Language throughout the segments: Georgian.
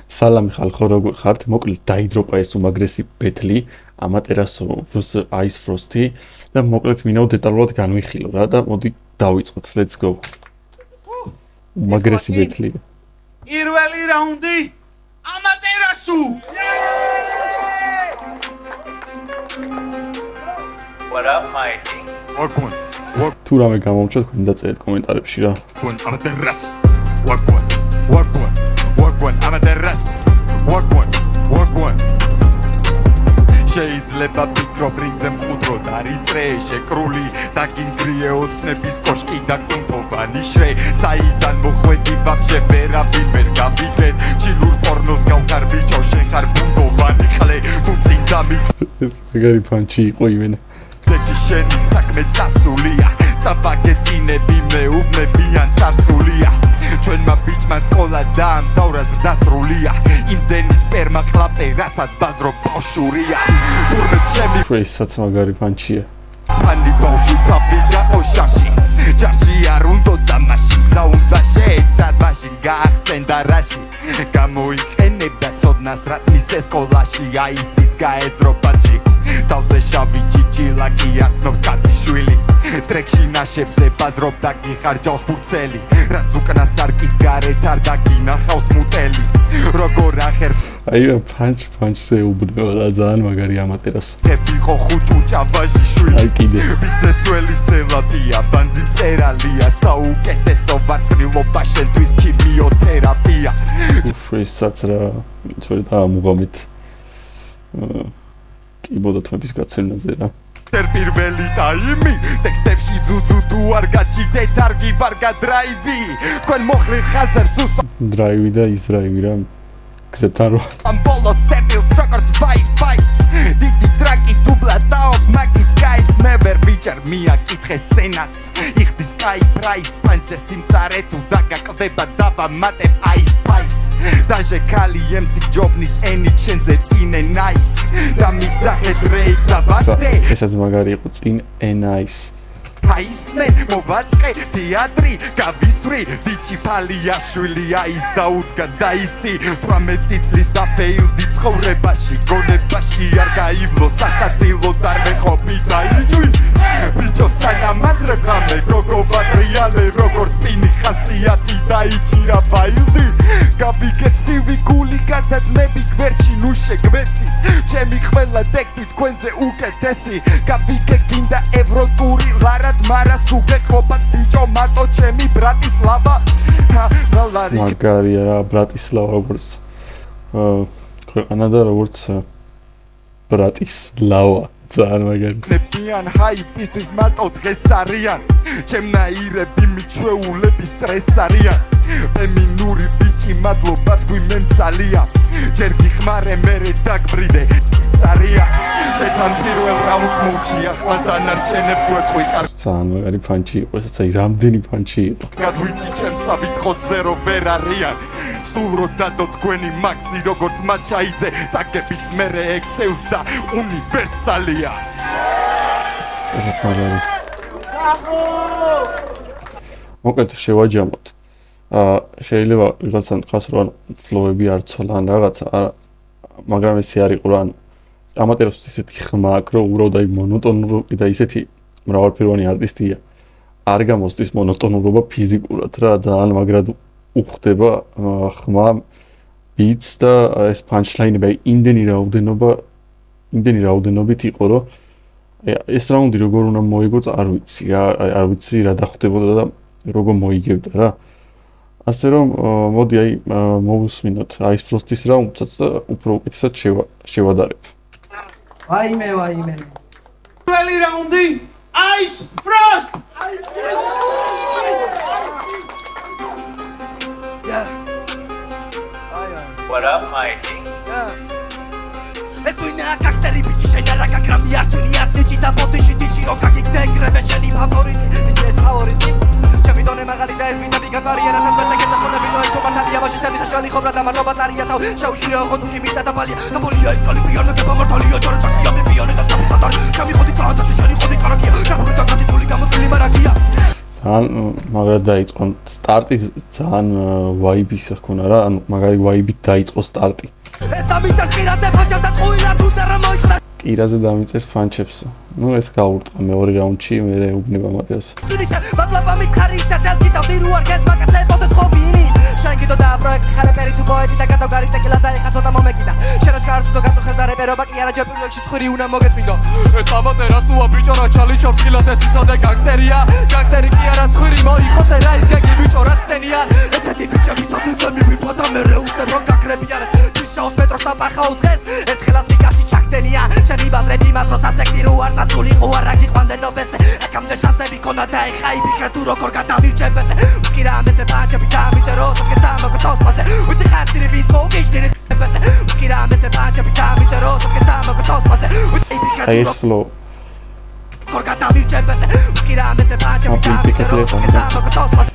სალამი ხალხო, როგორ ხართ? მოკლედ დაიდროპა ეს უმაგრესი ბეთლი, Amaterasu vs Ice Frosty და მოკლედ მინდა დეტალურად განვიხილო რა და მოდი დავიწყოთ. Let's go. უმაგრესი ბეთლი. პირველი რაუნდი Amaterasu. What up, mighty? Wagwan. თუ რამე გამომჩნდა თქვენ დაწერეთ კომენტარებში რა. Wagwan Amaterasu. Wagwan Amaterasu. Wagwan. შეიძლება ფიქრობ რინგზე მყუდრო დარიწრე შეკრული დაგინგრიე ოცნების კოშკი და კუნთოვანი შრე საიდან მოხვედი ვაფშე ვერაფინ ვერ გავიგეთ ჩილურ პორნოს გავხარ ბიჭო შენ ხარ ბუნდოვანი ხლე თუ წინ დამი ეს მაგარი პანჩი იყო იმენა. დეკი შენი საქმე წასულია წაბაგეწინები მეუბნებიან წარსულია ჩვენმა ბიჭმა სკოლა დაამთავრა ზრდასრულია იმდენი სპერმა ყლაპე რასაც ბაზრო ბავშვურია თურმე ჩემი ესაც მაგარი პანჩია. Pani baushi papiga oshasi Jasi arundo damashi Gza unda sheetsa bashi Gaxenda rashi Gamoiqenebda tsodnas rats mis esqolashi Aisits gaedzrobachi Davze shavi chichilaki artsnobs katsiშვილი Trekshi nashebze bazrobda gixarjავს ფურცელი რაც უკნას არკის გარეთ არ დაგინახავს მუტელი როგორ ახერ აი პანჩზე უბნევა რა ძალიან მაგარი Amaterasu. თეფიხო ხუჭუჭა ბაჟიშვილი აი კიდე ბიცესველი სელატია ბანძი წერალია საუკეთესო ვარცხნილობა შენთვის ქიმიოთერაპია ესაც რა იცოდი და ამუღამით კიბოდა თმების გაცემნაზე რა. პირველი ტაიმი ტექსტებში ძუძუ თუ არ გაჩიდეთ არ გივარ გადრაივი თქვენ მოხლი ხაზებს უსო დრაივი და ის დრაივი რა გზებთან რო ამ ბოლოს სეტილს შოკორს ფაიფაის დიდი ტრაკი დუბლა დაობ მაგის კაიფს მე ვერ ვიჭერ მიაკითხე სენატს იხდის კაი პრაის პანჩზე სიმწარე თუ დაგაკლდება დავამატებ აის ფაის დაჟე ქალი ემსი ჯობნის ენი ჩენზე წინე ნაის და მიძახე დრეიკ და ბატე ესაც მაგარი იყო წინ ენაის აისმენ მოვაწყე თეატრი გავისვრი დიჩი ფალიაშვილი აის დაუდგა დაისი 18 წლის დაფეილდი ცხოვრებაში გონებაში არ გაივლო სასაცილო არ მეყოფი დაიჯვი ბიჭო სანამაძრებ რამე გოგო ბატრიალე როგორც პინი ხასიათი დაიჭირა ბაილდი გავიგეთ ცივი გული გადაძნები გვერდში ნუ შეგვეცი ჩემი ყველა ტექსტი თქვენზე უკეთესი გავიგე გინდა ევროტური ლარა მარას უგეყოფათ ბიჭო მარტო ჩემი ბრატისლავა მაგარია რა ბრატისლავა როგორც ქვეყანა და როგორც ბრატისლავა ძალიან მაგარი ნებიან ჰაიპისთვის მარტო დღეს არიან ჩემნაირები მიჩვეულები სტრეს არიან ფემინური ბიჭი მადლობა თქვენ მემცალია ჯერ გიხმარე მერე დაგბრიდე არია შეთან პირველ რაუნდს მოვჭი ახლა დანარჩენებს ვეთყვი ძალიან მაგარი პანჩი იყო ესაც აი რამდენი პანჩი იყო გადვიცი ჩემს სავითხოთ ზერო ვერ არიან სულ რო დადო თქვენი მაქსი როგორც მაჩაიძე წაგების მერე ექსევ და უნივერსალია ესაც მაგარი მოკლედ შევაჯამოთ შეიძლება ვიღაცამ თქვას რომ ფლოები არ ცოლან რაღაცა მაგრამ ესე არ იყო რა Amaterasu ისეთი ხმა აქვს რომ უბრალოდ აი მონოტონური და ისეთი მრავალფეროვანი არტისტია არ გამოსდის მონოტონურობა ფიზიკურად რა ძალიან მაგრად უხდება ხმა ბიტს და ეს პანჩლაინები იმდენი რაოდენობით იყო რომ ეს რაუნდი როგორ უნდა მოიგო არ ვიცი რა არ ვიცი რა დახვდებოდა და როგორ მოიგებდა რა ასე რომ მოდი აი მოვუსმინოთ Ice Frosty-ის რაუნდსაც და უფრო უკეთესად შევადარებ ვაიმე პირველი რაუნდი Ice Frost. What up, mighty? ეს ვინა გასტერი ბიჭი შენ არა გაგრამი ართუნი ასნიჭი და პოტიში დიჭი რო გაგიგდეგრე შენი ფავორიტი ბიჭი ეს ფავორიტი ჩემი დონე მაღალი და ეს მინდა ვიგატვარია რასაც მეცეკეთა ხონდა ბიჭო ეს თომართალია ბაში შენი საშალი ხობრა და მადლობა წარია თავ შავში რა ხო თუ კი მიწა და ბალია და ბოლია ეს კალიბრიანო და მართალია ჯორ საკია მებიანე და სამხატარი გამიხოდი თაათასი შენი ხოდი კარაკია და ბურდა გასი თული გამოწილი მარაკია ძალიან მაგრად დაიწყო სტარტი ძალიან ვაიბი ისე ხონა რა ანუ მაგარი ვაიბით დაიწყო სტარტი ეს დამიწეს პირაზე ფანჩებს და ყუილად უნდა რა მოიხრა კირაზე დამიწეს ფანჩებს ну ეს გაურტყა მეორე რაუნდში მე უბნება მატიას Tunisha, matlaba mitxarritza Talkita diru argez bakatze botes jobini Shangito da proiekt jare peritu poetita Gato gari tekila da ikatzota momekita Xeros garzuto gatzu jerdare pero baki ara jepilek xitxuri una mogetmindo Ez amatera zua bitxora txali txortkilat ez izade gangsteria Gangsteri ki ara zxuri moijotzera izgegi bitxoraz tenian Ez eti bitxe bizadutzen mi bipota mere uzen ronkak rebiarez Pixauz metros da baja uzgez Ez gelaz nikatxi txaktenia Xeni bazrebi mazrozaz lektiru hartzazuli juarraki joan den nobetze Ekamde xantzeri konata ejai bikreturo korgata miltxepeze Uzkira ameze patxepita miterozo que estamos con todos más Uzi jartziri bizmo ukixtiri txepeze Uzkira ameze patxepita miterozo que estamos con todos más Uzi bikreturo flow korgata miltxepeze Uzkira ameze patxepita miterozo que estamos con todos más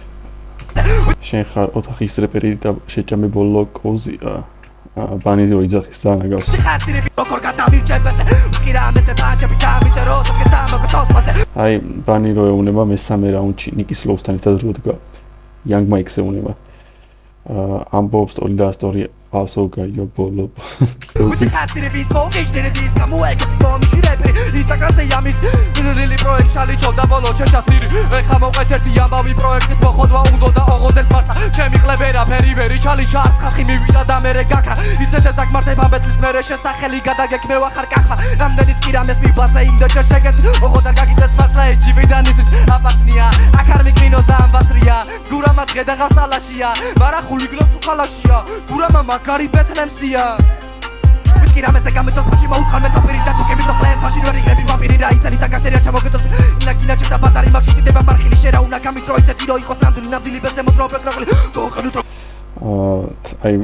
შენ ხარ ოთახის რეპერი და შეჭამი ბოლო კოზია ბანი რო იძახის ძალიან გავს აი ბანი რო ეუნება მესამე რაუნდში ნიკის ლოუსთან ერთად რო დგა Young Mike-ს ეუნება ამბობს თორი და სტორია also გაიო ბოლო Uzi ხაცირე ვის მოგეშტერე ვის გამოეკეთ მომიში რეპერი ინსტაგრამზე ამის რილი პროექტ ჩალიჩობდა ბოლო ჩეჩასირი ეხა მოვყეთ ერთი ამბავი პროექტის მოხოდვა უნდა და ოღონდეს მართლა ჩემი ყლებერა ფერი ჩალიჩა არც ხალხი მივიდა და მერე გაქრა ისეთ ეს დაგმართება ბეწლის მერე შესახელი გადაგექმევა ხარ კახვა რამდენიც კი რამეს მიბაზე იმდე შეშეგეთ ოღონდ არ გაგიდეს მართლა ეჯიბიდან ისის აპაცნია აქ არ მიკვინო ზამბასრია გურამა დღე და ღასალაშია მარა ხული გლობს თუ ქალაქშია გურამა მაგარი ბეთლემსია Kirame se gametos pachi mautxan mento perita tu kemizo ples Machine veri grebi vamiri ra izali ta gasteria txamoketos Inakina txeta bazari makxiti deba margili xera Una kamitro ize tiro hijos nabdili bezemo tropek nogli Toxenu tropek აი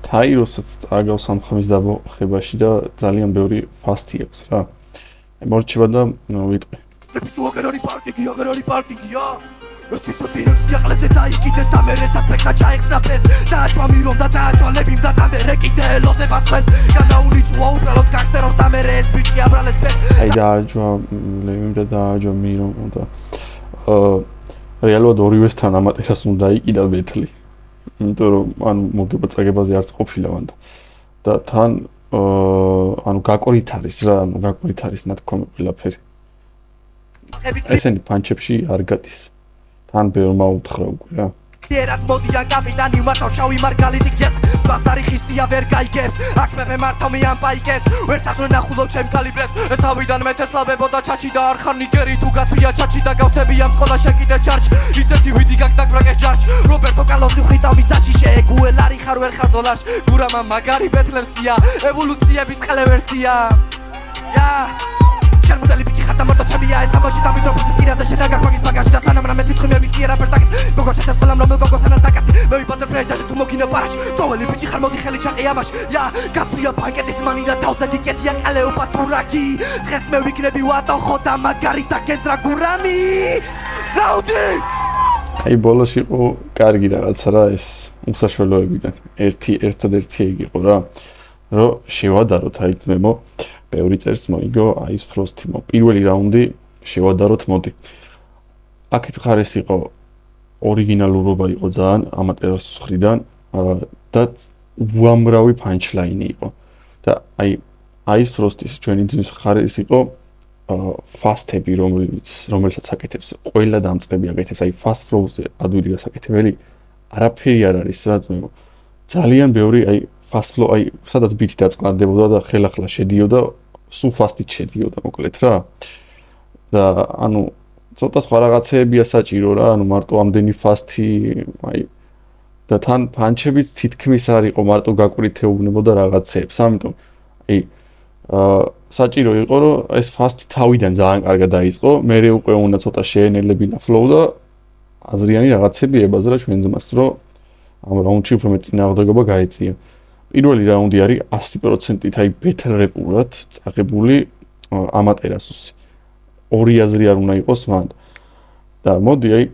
თაიროსაც წაგავს სამხამის დაბოხებაში და ძალიან ბევრი ფასტი აქვს რა მორჩება და ვიტყვი Bichu agărării partigii ეს ისეთი ექსიაღლეზე დაიკიდეს და მერე სასტრეკდა ჩაიხსნა პრეს დააჭვა მირომ და დააჭვა ლებიმ და მერე კიდე ელოდება ცხენს განაუნიჭუა უბრალოდ გაგსეროს და მერე ეს ბიჭი აბრალეს ფეს აი დააჭვა ლებიმ და დააჭვა მირომ და რეალურად ორივესთან ამატერას უნდა იყიდა ბეთლი იმიტომ რომ ანუ მოგება წაგებაზე არც ყოფილა მანდ და თან ანუ გაკორით არის რა ანუ გაკორით არის ნათქვამი ყველაფერი ესენი პანჩებში არ გადის თან ბევრმა უთხრა უკვე რა Pierat modიან კაპიტანი მართავ შავი მარგალიტი გებს ბაზარი ხისტია ვერ გაიგებს აქ მე მართავ მიან პაიკებს ვერცად ვერ ნახულობ ჩემ კალიბრებს ეს თავიდან მე თესლავებო და ჩაჩი და არ ხარ ნიგერი თუ გაწვია ჩაჩი და გავხდებიან სკოლა შეკიდე ჩარჩ ისეთი ვიდი გაგდაგბრაკე ჯარჩ რობერტო კარლოსი ხვიტავ მისაში შეეგუელარი ხარ ვერ ხარ დოლარს გურამა მაგარი ბეთლემსია ევოლუციების ყელე ვერსია ია Čermudeli biči chata mordo čemija ez tamoši tam vitro putis kira za šeta gakvagis bagaži da sanam rame sitchim je visi era pertakis Gogo šete skolam rome gogo sanas takasi Mevi bater fresh daže tu mogine paraši Zoveli biči xar modi xeli čaqi amaš Ja, gatsuja panketis mani da tavse diketia qele upa turaki Dres me viknebi wato xoda magari ta kenzra gurami Raudi! აი ბოლოში იყო კარგი რაღაცა რა ეს უსაშველოებიდან ერთადერთი ეგ იყო რა რომ შევადაროთ აი ძმებო ბევრი წერს მოიგო Ice Frost-ი პირველი რაუნდი შევადაროთ მოდი აქეთ ხარ ეს იყო ორიგინალურობა იყო ძალიან ამატეროს მხრიდან და უამრავი punchline იყო და აი Ice Frost-ის ჩვენი ძმის ხარ ეს იყო fast-ები რომელსაც აკეთებს ყველა დამწყები აკეთებს აი fast flow-ზე ადვილი გასაკეთებელი არაფერი არ არის რა ძმებო ძალიან ბევრი აი fast flow აი სადაც ბიტი დაწყნარდებოდა და ხელახლა შედიოდა სულ fast-ით შედიოდა მოკლედ რა და ანუ ცოტა სხვა რაღაცეებია საჭირო რა ანუ მარტო ამდენი fast-ი აი და თან პანჩებიც თითქმის არ იყო მარტო გაკვირითეუნებოდა რაღაცეებს ამიტომ აი საჭირო იყო რომ ეს fast თავიდან ძალიან კარგად დაიწყო მერე უკვე უნდა ცოტა შეენელებინა flow და აზრიანი რაღაცები ებაზრა ჩვენ ძმას რომ ამ რაუნდში უფრო მეტ წინააღმდეგობა გაეწია პირველი რაუნდი არის 100%-ით აი ბეთლ რეპურად წაღებული ამატერასუსი ორი აზრი არ უნდა იყოს მანდ და მოდი აი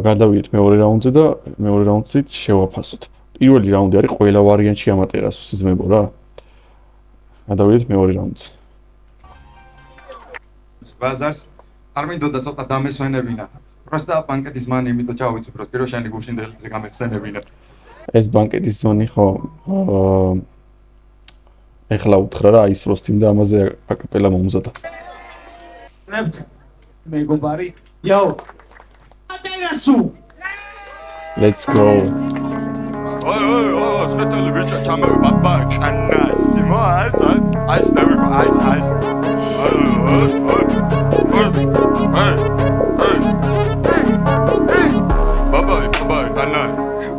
გადავიდეთ მეორე რაუნდზე და მეორე რაუნდით შევაფასოთ პირველი რაუნდი არის ყველა ვარიანტში ამატერასუსი ძმებო რა გადავიდეთ მეორე რაუნდზე ბაზარს არ მინდოდა ცოტა დამესვენებინა Просто ბანკეტის მანი იმიტომ ჩავიცი, просто პირველ შენი გუშინდელი დღე გამეხსენებინა. ეს ბანკეტის ზონი ხო ეხლა უთხრა რა ის ფროსტიმ და ამაზე აკაპელა მომზადა. ნებთ მეგობარი იაო ატერასუ Let's go. ოი, ცხედელი ბიჭა, ჩამოვი ბაბა, კანასი, აი სტევი, აი.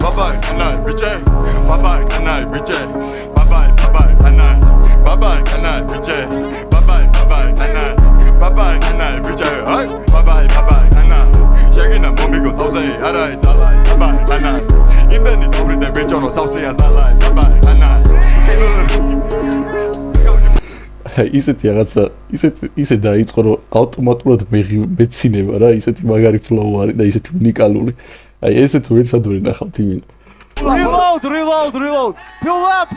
Baba, kanai, biche. Baba, kanai, biche. Baba, kanai. Baba, kanai, biche. Baba, kanai. Baba, kanai, biche. Hey, baba, kanai. Shagina momigo tose, arai, zalai, baba, kanai. Indeni dobride bichoro sausia zalai, baba, kanai. ისეთი რაღაცა, ისე დაიწყო რომ ავტომატურად მეცინება რა, ისეთი მაგარი ფლოუ არის და ისეთი უნიკალური. აი ესეც ვერსადური ნახავთ იმენ. Reload. Pull up.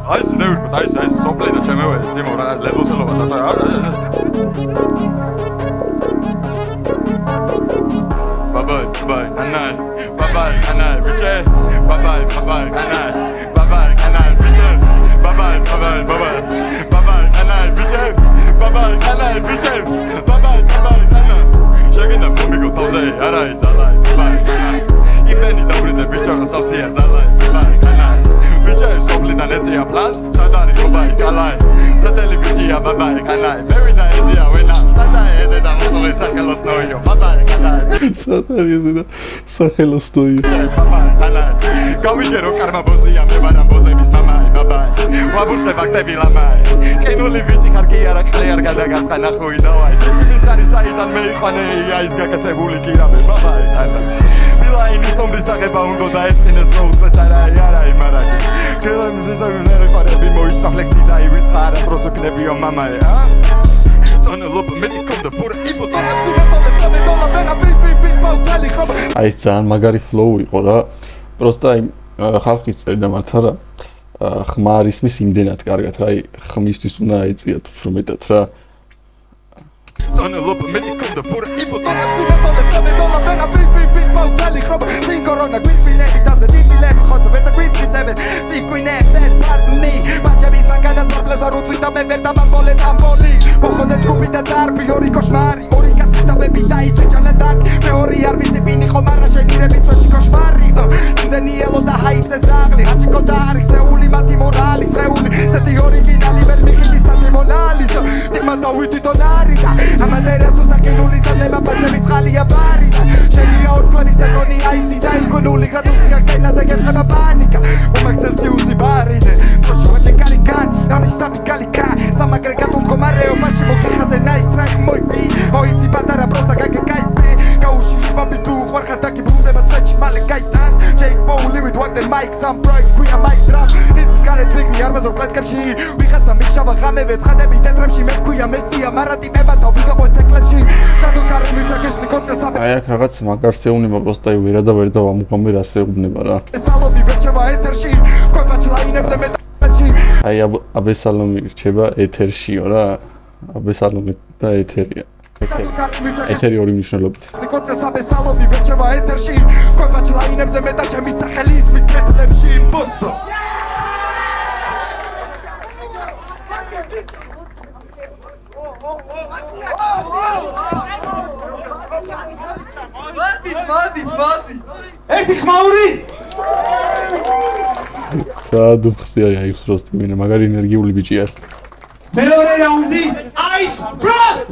აი სნევი, აი სოპლე და ჩემევე, სიმო რა ლებოსელობა საჭა. Baba, kanai. Baba, kanai, biche. Baba, kanai. Baba, kanai, biche. Baba, kanai, biche. Baba, kanai, biche. Baba, kanai. Shagina momigo tose, arai, zalai, baba, kanai. Indeni dobride bichoro sausia zalai, baba, kanai. Biche, soplida netia plans, sadari obai, kalai. Sateli bichia, baba, kanai. Merida etia, wena, sadai ededa motole sakelos noio, baba, kanai. Სადარი ეს და სახელოსნოი. Baba, kanai. Გავიგერო კარმა ბოზია, მე ვარ ბოზების მამაი, baba. ვაბურთე ვაქტები ლამაი. კენული ბიჭი ხარკი არა ყლე არ გადაგაწყანა ხოი დავაი. ბიჭი მითხარი საიდან მეიყვანე ის გაკეთებული კირამე, baba, kanai. Bilainis nombris აღება უნდა დაეწინეს რო უწეს არა იმარაკი. კელემს ისევ ხარები მოიცა ფლექსი და ივიწყა არასდროს უკნებიო მამაი, ა? Don't look me come the for evil don't see me don't let me be smoke tell you აი ეს ძალიან მაგარი ფლოუ იყო რა. პროსტა აი ხალხის წერდა მართა რა. ხმარ ისმის იმდენად კარგად რა. აი ხმისთვის უნდა ეწიათ უფრო მეტად რა. Don't look me come the for evil don't see me don't let me be smoke tell you think corona quit me let it down the deep let me hot the quit me seven see queen said pardon me ბაჭების მაგანას პრობლემს არ უწვიდა მე ვერ დამაბოლე დამბოლი მოხდეთ კუპი და დარბი ორი კოშმარი ორი კაცი და ბები დაიწვიჭანა დარკი მეორე არ ვიცი ვინი ხომ არა შეგირები წვეჭი კოშმარი იმდენი ელო და ჰაიფზე ზაღლი ჰაჭიკო და არიქცეული მათი მორალი წეული სეთი ორიგინალი ვერ მიხიდი სათემოლალის დიმა დავითი დონარი და ამადერასოს და კინული და ნება ბაჭები წყალია ბარი და შენია ორთქლების სეზონი აისი და ინგუნული გრადუსი გაგზელაზე გეწყება პანიკა მომაქცელსიუსი ბარიდე პროშო ვაჭენ კალიკან ამის ტაპი კალიკა სამაგრე გატუნთქო მარეო მაში მოგიხაზე ნაის ტრაკი მოიპი ოიცი პატარა პროსტა გაგეკაიპი გაუში ბაბი თუ ხوارხა დაკი ბრუნდება წეჩი მალე გაიტანს Jake Paul with what the mic some price queer mic drop it's got it big me armazor კლეთკებში ვიღაცა მიშავა ღამევე ცხადები თეთრებში მე ქვია მესია მარატიმება და ვიღო სეკლებში დადო კარი მიჩაკეშლი კონცესა აი აქ რაღაც მაგარ სეუნება პროსტა აი ვერა და ვამუქამე რა სეუბნება რა. სალობი ვერჩება ეთერში კვებაჩ ლაინებზე მე აი აბესალომი რჩება ეთერშიო რა. აბესალომი და ეთერია. ეთერი ორი მნიშვნელობით. კონცესა ბესალობი ვერჩება ეთერში კვებაჩ ლაინებზე მე და ჩემი სახელი ისმის მეთლებში ბოსო მოდით. ერთი ხმაური. საადო ხსია აი ფროსტი მე მაგარი ენერგიული ბიჭია. მეორე რაუნდი Ice Frost.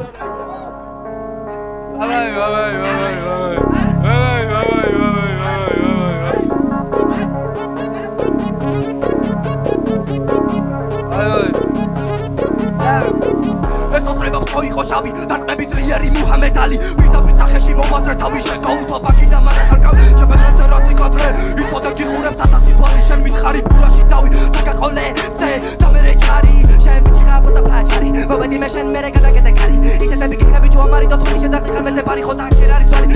ეს ოსრება ფოიყო შავი დარტყმების ძლიერი მუჰამედალი პირდაპირ სახეში მომაწრე თავი შეგაუთო ბაკი და მარა ხარკავ შეფეთრე რაცი კადრე იცოდა გიხურებს ასასი თვალი შენ მითხარი პულაში დავი დაგაყოლე ზე და მე რეჩარი შენ ბიჭი ხაბო და ფაჩარი მოვედი მე შენ მე რეგა დაგეთე კარი ისეთები გიქნები ჯო ამარი და თუმი შედაგხარ მეზე პარი ხო და აქ შენ არის ვალი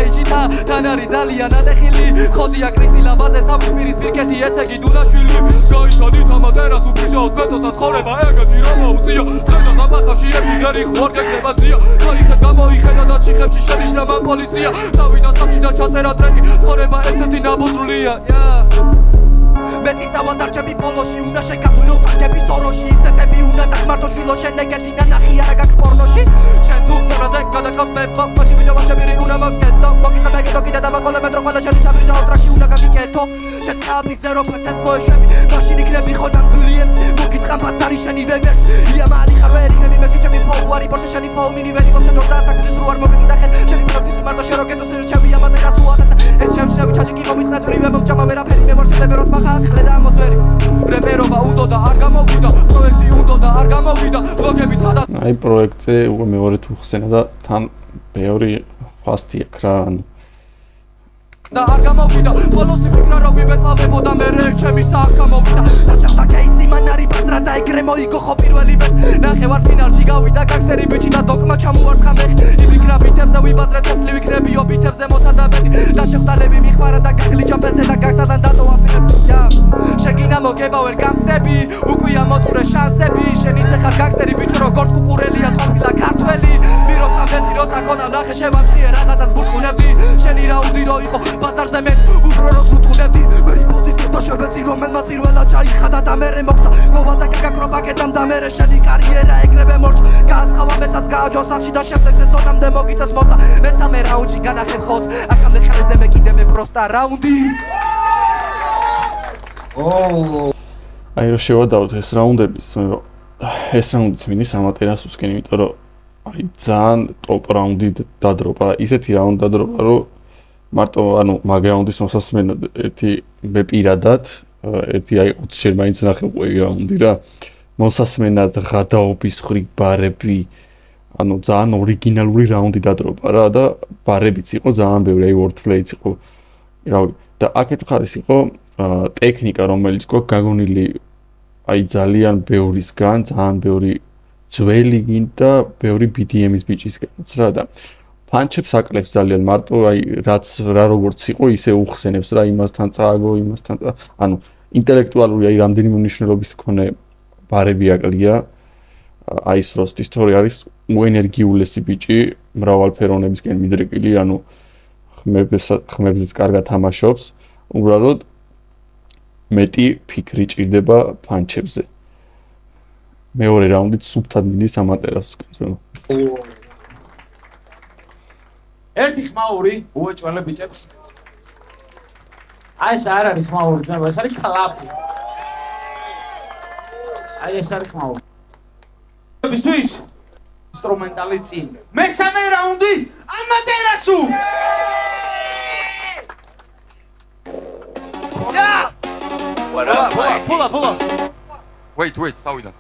ეიჟითა თან არის ძალიან ატეხილი ხოდია კრისტილა ბაძე საფრთხმირის პირკეთი ესე იგი დუნაშვილი გაიცადით ამატერას უფრიშაოს მეთოსაც ცხოვრება ეგეთი რა მოუწია დღედა დაბახავში ერთი ღერი ხო არ გეკრება ძია გაიხედ გამოიხედა და ჩიხებში შენიშნა მან პოლიცია დავიდა სახში და ჩაწერა ტრეკი ცხოვრება ესეთი ნაბოზრულია მეცი წავადარჩები პოლოში უნდა შეგაძვნო სახები სოროში ისეთები უნდა დახმართო შვილო შენ ეგეთი ნანახი არა გაქვს პორნოში შენ თუ ზემრაზე გადაკავს მე მაშინ ვიჯობაშები უნდა მოგკეთო მოგიხება გეთო კიდე დავაკოლე მეტრო ყველა შენი საბრიჟაო ტრაქში უნდა გაგიკეთო შენ ხალხის ზერო ფაცეს მოეშვები მაშინ იქნები ხო ნამდვილიებს მოგიტყამ ბაზარი შენი ვებერს იამალი ხარ ვერ იქნები მე შეჩები ფოუარი პორშე შენი ფოუ მინივენი მომშე ჯორდა საკუთის რო არ მოგეკიდა ხენ შენი პროექტის მარტო შეროკეთო სერჩები ამაზე გასუატეს ეს შემშრები ჩაჭიკი მომიწნეთური მე მომჭამა ვერაფერი მე მორჩები როთ მახა ახლედა მოწვერი რეპერობა უნდა და არ გამოვიდა პროექტი უნდა და არ გამოვიდა ბლოგები ცადა აი პროექტზე უკვე მეორე თუ ხსენა და თან ბევრი ფასტი აქვს რა ანუ და არ გამოვიდა ბოლოსი ფიქრა რომ ვიბეწავებოდა მე რჩემი სახ გამოვიდა და შეხვდა კეისი მან არის ბაზრა და ეგრე მოიგო ხო პირველი მე ნახევარ ფინალში გავიდა განგსტერი ბიჭი და დოკმა ჩამოარცხა მე იფიქრა ბითებზე ვიბაზრე თესლი ვიქნებიო ბითებზე მოცადა მეტი და შეხვდა ლევი მიხმარა და გაგლიჯა პენზე და გაგსადან დატოვა ფინალია შეგინა მოგება ვერ გამწდები უკვია მოწურე შანსები შენ ისე ხარ განგსტერი ბიჭო როგორც კუკურელია ყოფილა ქართველი მიროსთან მეტი როცა ქონა ნახე შევამციე რაღაცას ბურყუნებდი შენი რაუნდი რო იყო ბაზარზე მე უფრო რო ვუტყუნებდი მე პოზიციო და შევეცი რომელმა პირველად ჩაიხადა და მერე მოხდა მოვადა გაკრობა კეთამ და მერე შენი კარიერა ეგრევე მორჩ გაასხავა მეცაც გააჯო სახში და შემდეგ სეზონამდე მოგიწეს მოხდა მესამე რაუნდში განახებ ხოც აქამდე ხარეზე მე კიდე მე პროსტა რაუნდი აი რომ შევადავთ ეს რაუნდები ეს რაუნდიც მიდის ამატერასუსკენ იმიტომ რომ აი ძალიან ტოპ რაუნდი დადროპა ისეთი რაუნდი დადროპა რომ მარტო ანუ მაგ რაუნდის მოსასმენად ერთი მე პირადად ერთი აი 20 ჯერ მაინც ნახე უკვე რაუნდი რა მოსასმენად გადაობის ხრი ბარები ანუ ძალიან ორიგინალური რაუნდი დადროპა რა და ბარებიც იყო ძალიან ბევრი აი wordplay-იც იყო რავი და აქეთ ხარის იყო ტექნიკა რომელიც გვაქვს გაგონილი აი ძალიან ბევრისგან ძალიან ბევრი ძველი გინ და ბევრი BDM-ის ბიჭისგანაც რა და ფანჩებს აკლებს ძალიან მარტო აი რაც რა როგორც იყო ისე უხსენებს რა იმასთან წააგო იმასთან ანუ ინტელექტუალური აი რამდენიმე მნიშვნელობის მქონე ბარები აკლია აი ეს როსტ ისტორია არის უენერგიულესი ბიჭი მრავალფეროვნებისკენ მიდრეკილი ანუ ხმებზეც კარგად თამაშობს უბრალოდ მეტი ფიქრი ჭირდება ფანჩებზე მეორე რაუნდით სუფთად მიდის ამატერასუსკენ ერთი ხმაური უეჭველე ბიჭებს აი ეს არ არის ხმაური ძმა ეს არის კლაპი აი ეს არის ხმაური ბისთვის ინსტრუმენტალი წინ მესამე რაუნდი ამატერასუ What up, Mikey? pull up Wait, დავიდა.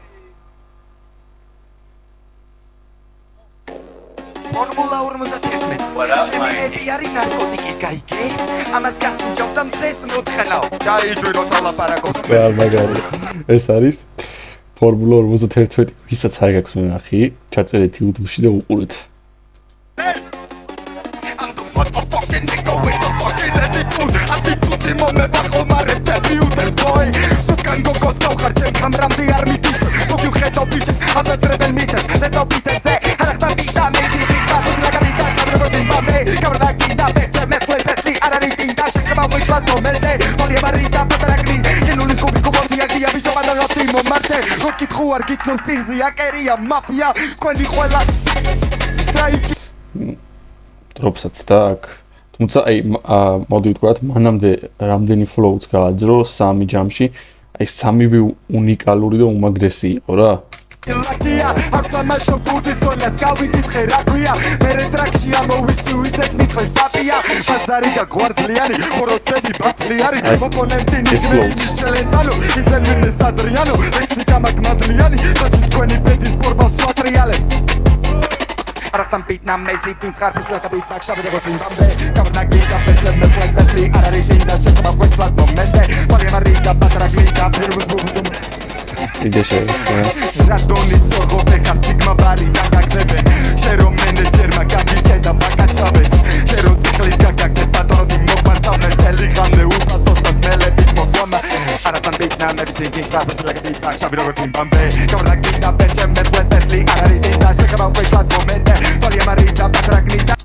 Formula 41. What up, შემირები Mikey? არის ნარკოტიკი, გაიგე? ამას გასინჯავს და მზეს მოთხელავ. ჩაიჯვი როცა ლაპარაკობს. რა მაგარი ეს არის ფორმულა 51 ვისაც არ გაქვს ნახი ჩაწერეთ YouTube-ში და უყურეთ I'm the motherfucking nigga with the fucking attitude. Attitude მომება ხომარე დებიუტეს boy. სუკან გოგოს გავხარ ჩემ კამრამდე არ მიდის. მოგივ ხედავ ბიჭ, აბაზრებენ მითეს. ლეტო ბიტებზე, არახტა ბიტა მედი ბიტა მუსიკა და საბრებოთი ბაბე. კამრა კიდა ბეჭე მე ფლეპეტი არ არის ტინდა შეკრება ვიწყა თომელდე. მოლია მარიტა პატრაგნი. გენულის გუბი გუბონთია გია ბიჭო ბადალათი მომართე. როკითხუ არ გიცნობ პირზე აკერია მაფია. თქვენი ყველა სტრაიკი დროპსაც და აქ თუმცა აი მოდი ვთქვათ მანამდე რამდენი ფლოუც გააძრო 3 ჯამში აი სამივე უნიკალური და უმაგრესი იყო რა ლაკია არტამაშო ბუდის სოლას გავიკითხე რა ქვია მერე ტრაქში ამოვისი ვიზეთ მითხეს პაპია ბაზარი და გვარძლიანი ხოროთები ბათლიანი ოპონენტი ნიჭმელი ჩელენტალო ინტერვინე სადრიანო ლექსიკა მაგმადლიანი დაჩი თქვენი ბედის პორბალ სვატრიალე არახტან პიტნა მეძი პინცხარფის ლაკაბით ბაქშაბე გოცინ ბამდე კაბრნაკი კაფეჭე მე ფლექსი არარის ინდა შეკმა ყვეთლად მომენტე პოლი მარიკა პატრაგლიკა ფერმუს ბუბუდუმ იდე შეიძლება რატონის სორღობე ხარ სიგმა ბარი და გაგდებენ შერო მენეჯერმა გაგიჭედა ბაკაჩაბეთ შერო ციკლი thinking it's like a beat back shabby rock in Bombay Come on get up and jam at West Bentley Ararita shake about face at moment Tolly Marita Patragnita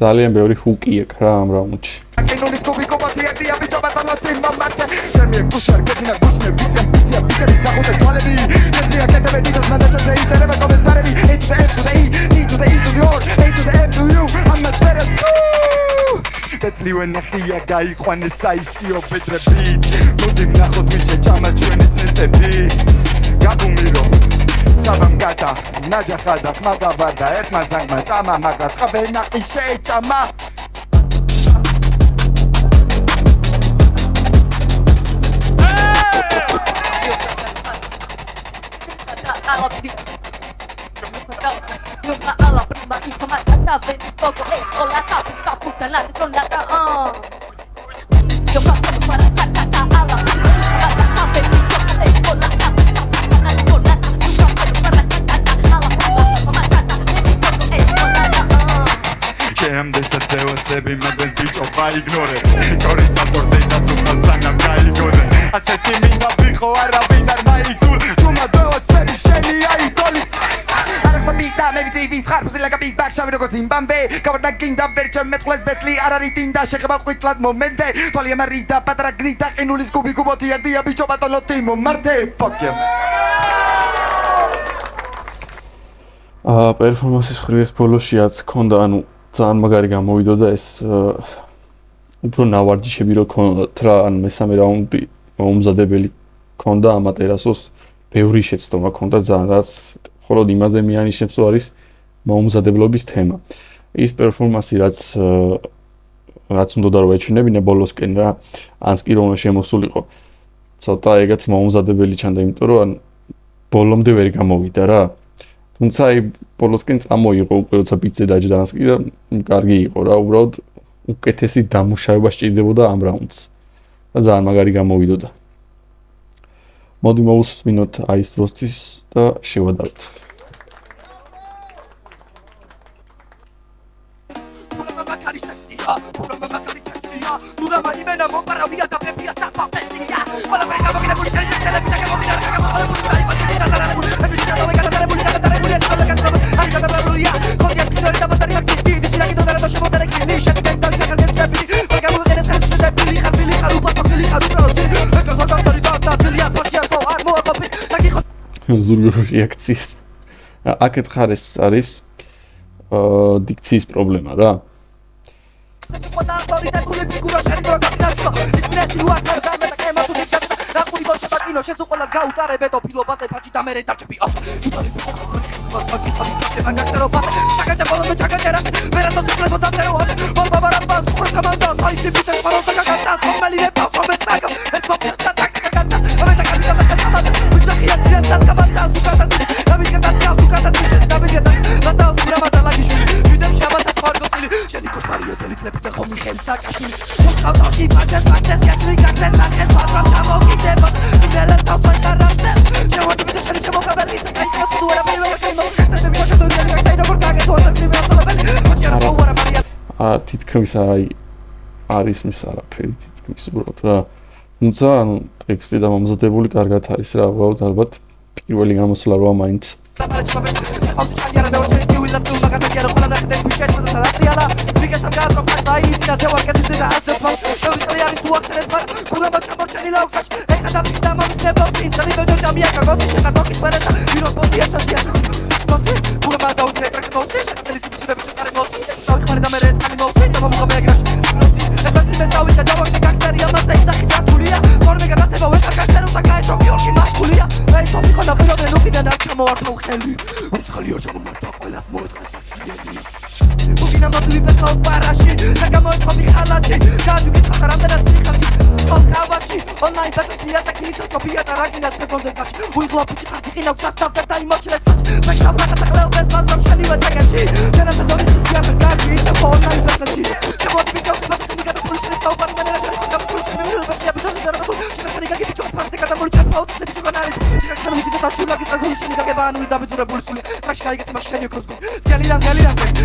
ძალიან ბევრი ჰუკი აქ რა ამ რაუნდში Aquilo descobri como tinha que abrir jogar tá no time mate Ser me puxar que tinha push me bici bicha bis na rota toale bi Dizia que te metidos managers aí te leva comentar mi H to F to the E to the E to the R A to the M to you I'm not better Betli when ახია გაიყვანე საისიო ბედრებით მოდი ვნახოთ ვინ შეჭამა ჩვენი ცენტები გაბუმირო საბამ გადა ნაჯახა და ხმაგაბადა ერთმა ზანგმა ჭამა მაგრამ ხაბენაყი შეჭამა alla prima informata vedi poco escola tutta puttanata con la io faccio fare cantata alla prima informata vedi poco escola tutta puttanata con la io faccio fare cantata alla prima informata vedi poco escola Შემდეგაც ეოსები მაგას ბიჭო გაიგნორე ჩორის ავტორდედა სულ სანგამ გაიგონე ასეთი მინდა ვიყო არავინ არ მაიცულ თუმა დეოსები შენი აიდოლის არახტა ბიტა მე ვიცი ვიცხარ ფუსი ლაგა ბიგ ბაკ შავი როგორც იმბამბე გავარდა გინდა ვერჩე მეტყლეს ბეტლი არ არის ტინდა შეხება ხვიტლად მომენტე თვალი ამარიდა პატრა გრიდა ყინულის კუბი კუბოთი ადია ბიჭო ბატონო ტიმო მარტე fuck you პერფორმანსის ხრივეს ბოლოშიაც ქონდა ანუ ძალიან მაგარი გამოვიდო და ეს უფრო ნავარჯიშები რო ქონდათ რა ან მესამე რაუნდი მომზადებელი ქონდა ამატერასოს ბევრი შეცდომა ქონდა ძალიან რაც ხოლოდ იმაზე მიანიშნებს რომ არის მომზადებლობის თემა ის პერფორმანსი რაც უნდა და რო ეჩვენებინა ბოლოსკენ რა ანს კი რომ შემოსულიყო ცოტა ეგაც მომზადებელი ჩანდა იმიტომ რომ ან ბოლომდე ვერ გამოვიდა რა თუმცა აი ბოლოსკენ წამოიღო უკვე როცა ბიცზე დაჯდა ანს კი და კარგი იყო რა უბრალოდ უკეთესი დამუშავება სჭირდებოდა ამ რაუნდს და ძალიან მაგარი გამოვიდოდა მოდი მოვუსმინოთ აი ეს როსტის და შევადაროთ ზურგო რეაქციის აქეთ ხარეს არის დიქციის პრობლემა რა შესუყოლას გაუტარებედო ფილობაზე ფაჭი და მერე დარჩები ოფ თვითონი ბიჭი ხოთი ხოთი გაკერო პატა საკაჭა ბოლომდე ჩაკაჭერა ვერასო სიკლებო დაწერო ბაბარაბან ხურს კომანდა საისი ბიტე პაროსა გაკატა ხომალი რეპა ხომესაკა ეს პოპტა ტაკაკაკატა ამეთა კაბიტა მაკატა ვიძახია ჭირებს დაკაბანდა ზუკატა დავიგატა ზუკატა დავიგატა ლატა ზურამადა ლაგიშვილი ვიდემ შაბათას ხარგოცილი შენი კოშმარია ზელიცლები და ხომი ხელსაკაშვილი ხოთავში პაჭას პაჭას კეთრი გაკეთეს ახეს პატრამ ჩამოგიდება იმელებ თავსა კარასე შემოდი ბიტა შენი შემოგაბელი საიტას ხდუარა მე ვერ კაინო ხეთები მოშოდო ილი კაი როგორ გაგეთო და კრიბი ავტობელი მოჭერა უარა მარია თითქმის აი არის მის არაფერი თითქმის უბრალოდ რა თუმცა ანუ ტექსტი და მომზადებული კარგად არის რა ვაუთ ალბათ პირველი გამოსვლა როა მაინც მოვართავ ხელი უცხალი ორ ჩამომართა ყველას მოეთყეს აქციელი უკინა მოთვი პეტროლ პარაში და გამოეთხოვი ხალათი გაჯუგით ხარამდენაც ხალხი ხოლ ხავაში ონლაინ ბატის მიაცაკილის კოპია და რაგინას სეზონზე გაჩი უიღლა ფიჩი ხალხი ყინავ სასტავდა და იმოჩლეს მე ხავდა საკლეობეს მასრამ შენივე თაგაში ჯერა სეზონის სიამე გაჩი და ონლაინ ბატში შემოდი ბიჭო მასის მიგადა ფულში საუბარი მე რა ჩარჩი გაფულში მე რა ბატია ბიჭო და შეხარი გაგი ბიჭო ფარზე გადამოლი ჩაფაუტ და ბიჭო განარი შეხარი მიჭი და შულაკი წაგულში მიგაგება ანუ დაბეძურებული სული ტრაში გაიგეთ მას შენი ოქროს გელირამ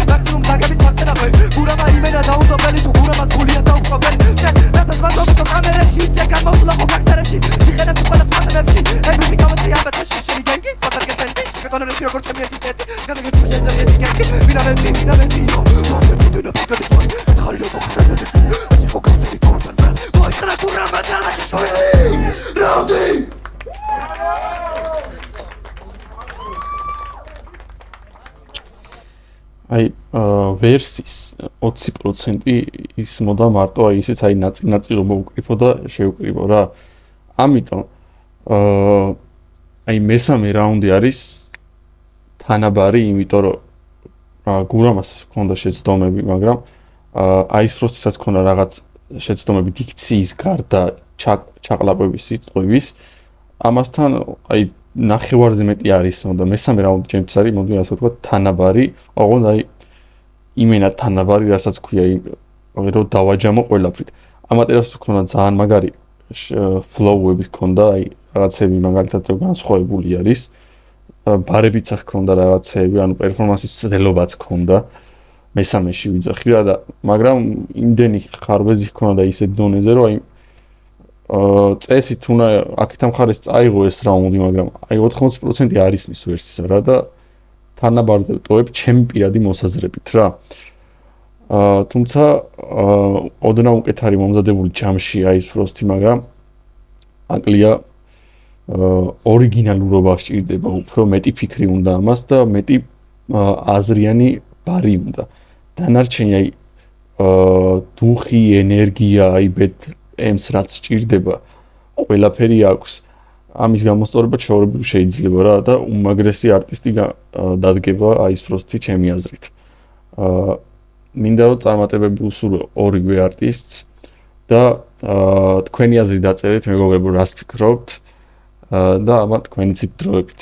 მაქსიმუმ დაგების მასწრაფე გურამა იმენა დაუნდობელი თუ გურამას გულია დაუყობელი შენ რასაც ვატობ კამერებში იცე გამოსულა ხო გაქცერებში იხენებ ყველა ფასებს ვერსის 20% ისმოდა მარტო აი ისიც აი ნაწილ რომ მოვუკრიფო და შევუკრიფო რა. ამიტომ აი მესამე რაუნდი არის თანაბარი, იმიტომ რომ გურამას ჰქონდა შეცდომები, მაგრამ აი ფროსტისაც ჰქონდა რაღაც შეცდომები დიქციის გარდა ჩაყლაპების სიტყვების. ამასთან აი ნახევარზე მეტი არის და მესამე რაუნდი ჩემთვის არის, მოდი ასე ვთქვა, თანაბარი, ოღონდ აი იმენა თანაბარი, რასაც ქვია, რომ დავაჯამო ყველაფრით. ამატერას ჰქონდა ძალიან მაგარი ფლოუები ჰქონდა, აი რაღაცები მაგალითად განსხვავებული არის. ბარებიც ჰქონდა რაღაცები, ანუ პერფორმანსის ცდილობაც ჰქონდა. მესამეში ვიძახი რა და მაგრამ იმდენი ხარვეზი ჰქონდა და ისეთ დონეზე, რომ აი წესით უნდა აქეთა მხარეს წაიღო ეს რაუნდი, მაგრამ აი 80% არის მის ვერსისა რა და თანაბარზე ვტოვებ ჩემი პირადი მოსაზრებით რა. თუმცა ოდნავ უკეთ არის მომზადებული ჯამში აი ეს ფროსტი, მაგრამ აკლია ორიგინალურობა სჭირდება, უფრო მეტი ფიქრი უნდა ამას და მეტი აზრიანი ბარი უნდა. დანარჩენი აი დუხი, ენერგია, აი BDM-ს რაც სჭირდება, ყველაფერი აქვს. ამის გამოსწორება ჩვეულებრივ შეიძლება რა და უმაგრესი არტისტი დადგება აი ეს ფროსტი ჩემი აზრით. მინდა რომ წარმატებები უსურვო ორივე არტისტს და თქვენი აზრი დაწერეთ, მეგობრებო, რას ფიქრობთ და ამათ თქვენიცით დროებით.